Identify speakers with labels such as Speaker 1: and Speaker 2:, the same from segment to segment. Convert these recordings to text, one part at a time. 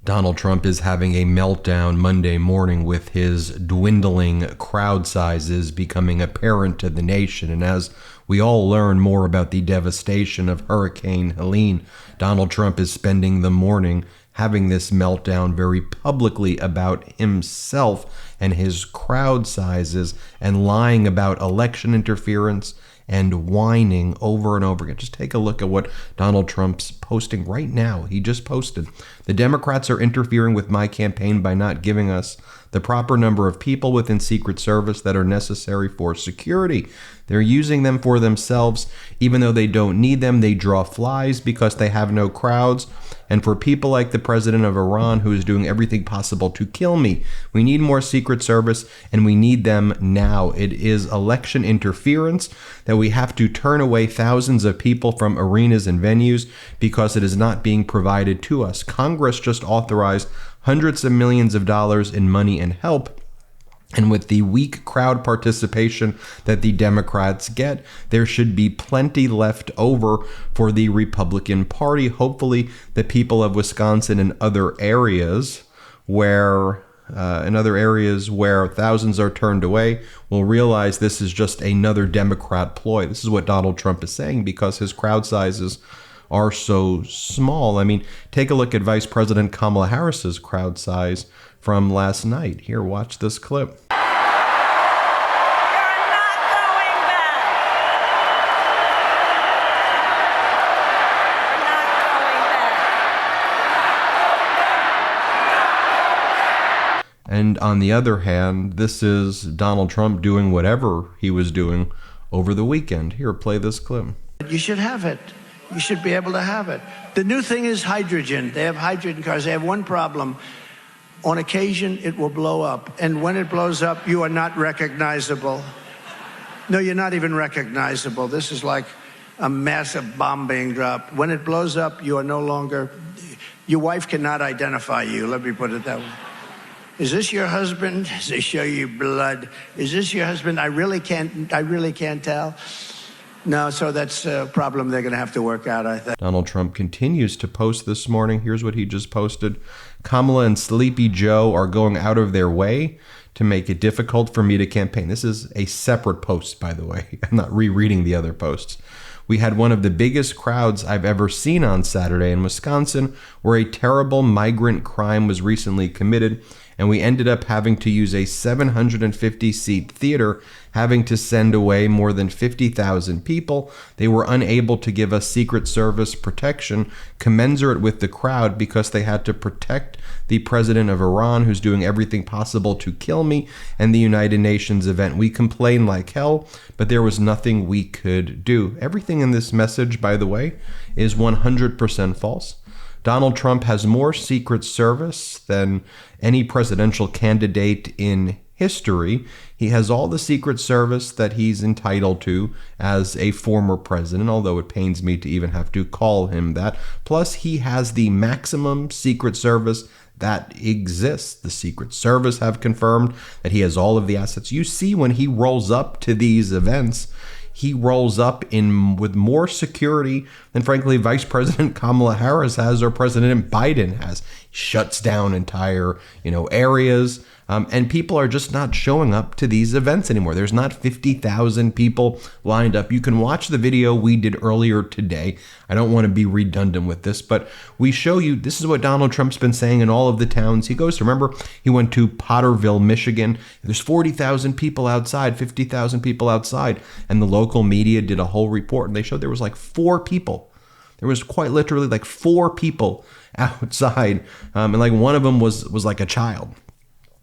Speaker 1: Donald Trump is having a meltdown Monday morning with his dwindling crowd sizes becoming apparent to the nation. And as we all learn more about the devastation of Hurricane Helene, Donald Trump is spending the morning having this meltdown very publicly about himself and his crowd sizes and lying about election interference and whining over and over again. Just take a look at what Donald Trump's posting right now. He just posted, "The Democrats are interfering with my campaign by not giving us the proper number of people within Secret Service that are necessary for security. They're using them for themselves. Even though they don't need them, they draw flies because they have no crowds. And for people like the president of Iran, who is doing everything possible to kill me. We need more Secret Service, and we need them now. It is election interference that we have to turn away thousands of people from arenas and venues because it is not being provided to us. Congress just authorized hundreds of millions of dollars in money and help. And with the weak crowd participation that the Democrats get, there should be plenty left over for the Republican Party. Hopefully, the people of Wisconsin and other areas where thousands are turned away will realize this is just another Democrat ploy." This is what Donald Trump is saying because his crowd sizes are so small. I mean, take a look at Vice President Kamala Harris's crowd size from last night. Here, watch this clip. And on the other hand, this is Donald Trump doing whatever he was doing over the weekend. Here, play this clip.
Speaker 2: You should have it. You should be able to have it. The new thing is hydrogen. They have hydrogen cars. They have one problem. On occasion, it will blow up. And when it blows up, you are not recognizable. No, you're not even recognizable. This is like a massive bomb being dropped. When it blows up, you are no longer, your wife cannot identify you. Let me put it that way. Is this your husband? They show you blood. Is this your husband? I really can't tell. No, so that's a problem they're going to have to work out, I think.
Speaker 1: Donald Trump continues to post this morning. Here's what he just posted. "Kamala and Sleepy Joe are going out of their way to make it difficult for me to campaign." This is a separate post, by the way. I'm not rereading the other posts. "We had one of the biggest crowds I've ever seen on Saturday in Wisconsin, where a terrible migrant crime was recently committed, and we ended up having to use a 750-seat theater, having to send away more than 50,000 people. They were unable to give us Secret Service protection commensurate with the crowd because they had to protect the president of Iran, who's doing everything possible to kill me, and the United Nations event. We complained like hell, but there was nothing we could do." Everything in this message, by the way, is 100% false. Donald Trump has more Secret Service than any presidential candidate in history. He has all the Secret Service that he's entitled to as a former president, although it pains me to even have to call him that. Plus, he has the maximum Secret Service that exists. The Secret Service have confirmed that he has all of the assets. You see, when he rolls up to these events, he rolls up with more security than, frankly, Vice President Kamala Harris has or President Biden has. Shuts down entire, areas. And people are just not showing up to these events anymore. There's not 50,000 people lined up. You can watch the video we did earlier today. I don't want to be redundant with this, but we show you, this is what Donald Trump's been saying in all of the towns he goes to. Remember, he went to Potterville, Michigan. There's 40,000 people outside, 50,000 people outside. And the local media did a whole report, and they showed there was like 4 people. There was quite literally like 4 people outside. And like one of them was like a child.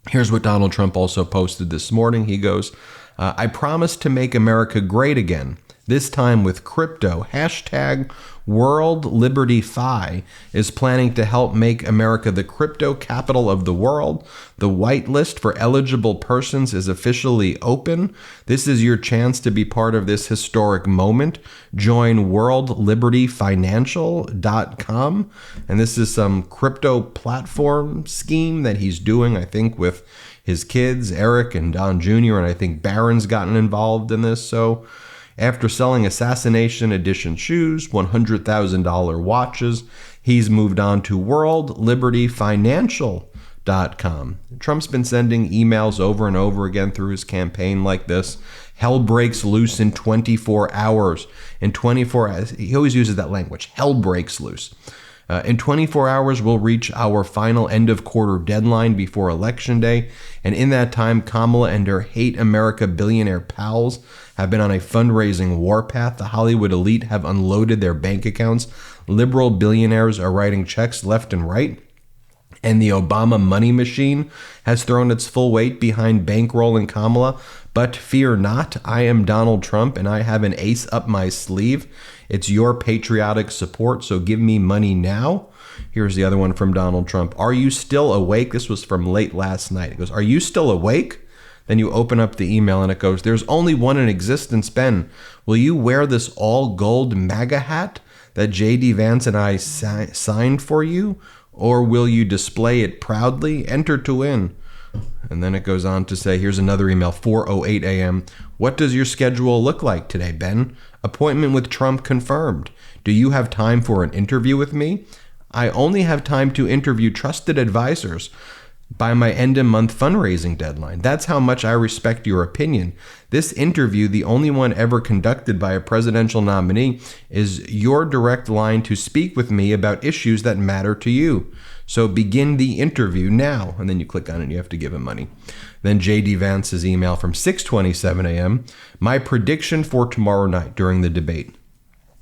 Speaker 1: Here's what Donald Trump also posted this morning. He goes, "I promise to make America great again, this time with crypto. Hashtag World Liberty Fi is planning to help make America the crypto capital of the world. The whitelist for eligible persons is officially open. This is your chance to be part of this historic moment. Join worldlibertyfinancial.com." And this is some crypto platform scheme that he's doing, I think, with his kids, Eric and Don Jr., and I think Barron's gotten involved in this. So after selling assassination edition shoes, $100,000 watches, He's moved on to worldlibertyfinancial.com. Trump's been sending emails over and over again through his campaign like this. Hell breaks loose in 24 hours. In 24 hours, he always uses that language, hell breaks loose. In 24 hours, we'll reach our final end of quarter deadline before Election Day. And in that time, Kamala and her hate America billionaire pals have been on a fundraising warpath. The Hollywood elite have unloaded their bank accounts. Liberal billionaires are writing checks left and right. And the Obama money machine has thrown its full weight behind bankrolling Kamala. But fear not, I am Donald Trump and I have an ace up my sleeve. It's your patriotic support, so give me money now. Here's the other one from Donald Trump. Are you still awake? This was from late last night. It goes, are you still awake? Then you open up the email and it goes, there's only one in existence, Ben. Will you wear this all gold MAGA hat that J.D. Vance and I signed for you? Or will you display it proudly? Enter to win. And then it goes on to say, here's another email, 4:08 a.m. What does your schedule look like today, Ben? Appointment with Trump confirmed. Do you have time for an interview with me? I only have time to interview trusted advisors by my end-of-month fundraising deadline. That's how much I respect your opinion. This interview, the only one ever conducted by a presidential nominee, is your direct line to speak with me about issues that matter to you. So begin the interview now. And then you click on it and you have to give him money. Then J.D. Vance's email from 6:27 a.m. My prediction for tomorrow night during the debate.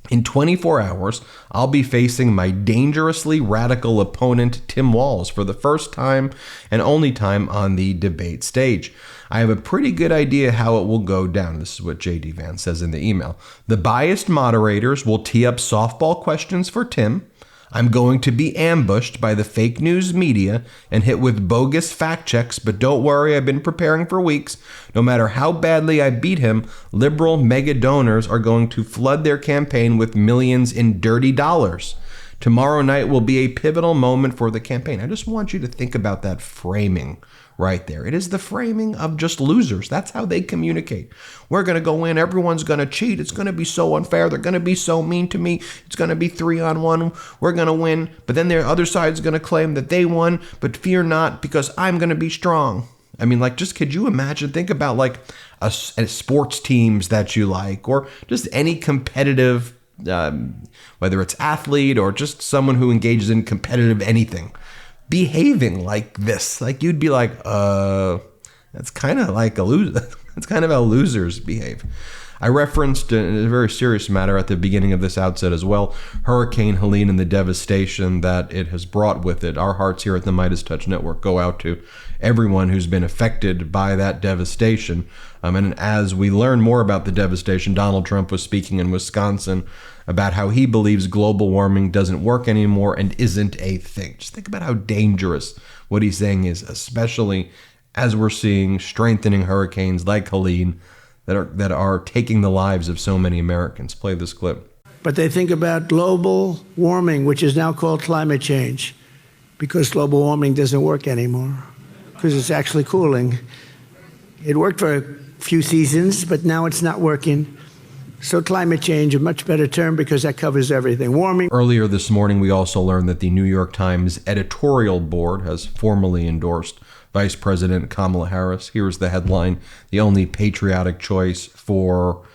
Speaker 1: In 24 hours, I'll be facing my dangerously radical opponent, Tim Walz, for the first time and only time on the debate stage. I have a pretty good idea how it will go down. This is what J.D. Vance says in the email. The biased moderators will tee up softball questions for Tim. I'm going to be ambushed by the fake news media and hit with bogus fact checks, but don't worry, I've been preparing for weeks. No matter how badly I beat him, liberal mega donors are going to flood their campaign with millions in dirty dollars. Tomorrow night will be a pivotal moment for the campaign. I just want you to think about that framing right there. It is the framing of just losers. That's how they communicate. We're going to go in. Everyone's going to cheat. It's going to be so unfair. They're going to be so mean to me. It's going to be 3-on-1. We're going to win. But then the other side's going to claim that they won. But fear not, because I'm going to be strong. I mean, like, just could you imagine? Think about like a sports teams that you like, or just any competitive, whether it's athlete or just someone who engages in competitive anything, behaving like this. Like, you'd be like, that's kind of like a loser. That's kind of how losers behave. I referenced in a very serious matter at the beginning of this outset as well, Hurricane Helene and the devastation that it has brought with it. Our hearts here at the MeidasTouch Network go out to everyone who's been affected by that devastation. And as we learn more about the devastation, Donald Trump was speaking in Wisconsin about how he believes global warming doesn't work anymore and isn't a thing. Just think about how dangerous what he's saying is, especially as we're seeing strengthening hurricanes like Helene that are taking the lives of so many Americans. Play this clip.
Speaker 2: But they think about global warming, which is now called climate change, because global warming doesn't work anymore, because it's actually cooling. It worked for a few seasons, but now it's not working. So climate change, a much better term, because that covers everything. Warming.
Speaker 1: Earlier this morning, we also learned that the New York Times editorial board has formally endorsed Vice President Kamala Harris. Here's the headline: the only patriotic choice for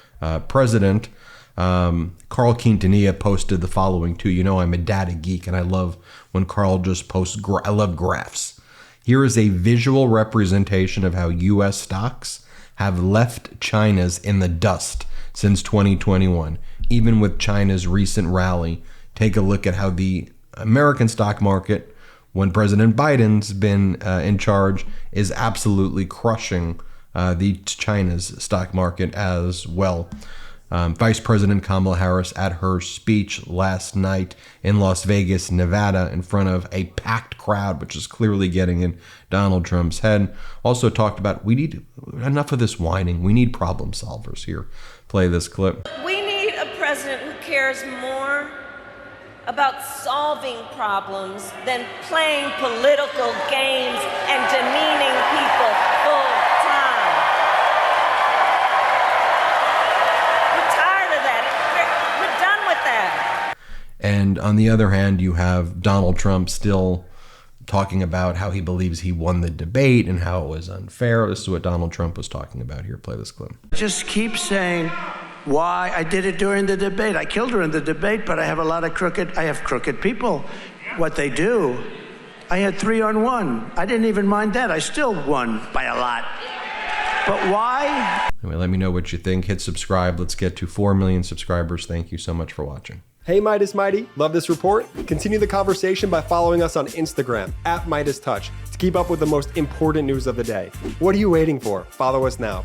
Speaker 1: president. Carl Quintanilla posted the following too. You know, I'm a data geek, and I love when Carl just posts. I love graphs. Here is a visual representation of how U.S. stocks have left China's in the dust since 2021. Even with China's recent rally, take a look at how the American stock market, when President Biden's been in charge, is absolutely crushing the China's stock market as well. Vice President Kamala Harris at her speech last night in Las Vegas, Nevada, in front of a packed crowd, which is clearly getting in Donald Trump's head, also talked about, we need enough of this whining. We need problem solvers here. Play this clip.
Speaker 3: We need a president who cares more about solving problems than playing political games and demeaning people full time. We're tired of that. We're done with that.
Speaker 1: And on the other hand, you have Donald Trump still talking about how he believes he won the debate and how it was unfair. This is what Donald Trump was talking about here. Play this clip.
Speaker 2: Just keep saying why I did it during the debate. I killed her in the debate, but I have crooked people. What they do, I had 3-on-1. I didn't even mind that. I still won by a lot. But why?
Speaker 1: Anyway, let me know what you think. Hit subscribe. Let's get to 4 million subscribers. Thank you so much for watching.
Speaker 4: Hey Midas Mighty, love this report? Continue the conversation by following us on Instagram @MeidasTouch to keep up with the most important news of the day. What are you waiting for? Follow us now.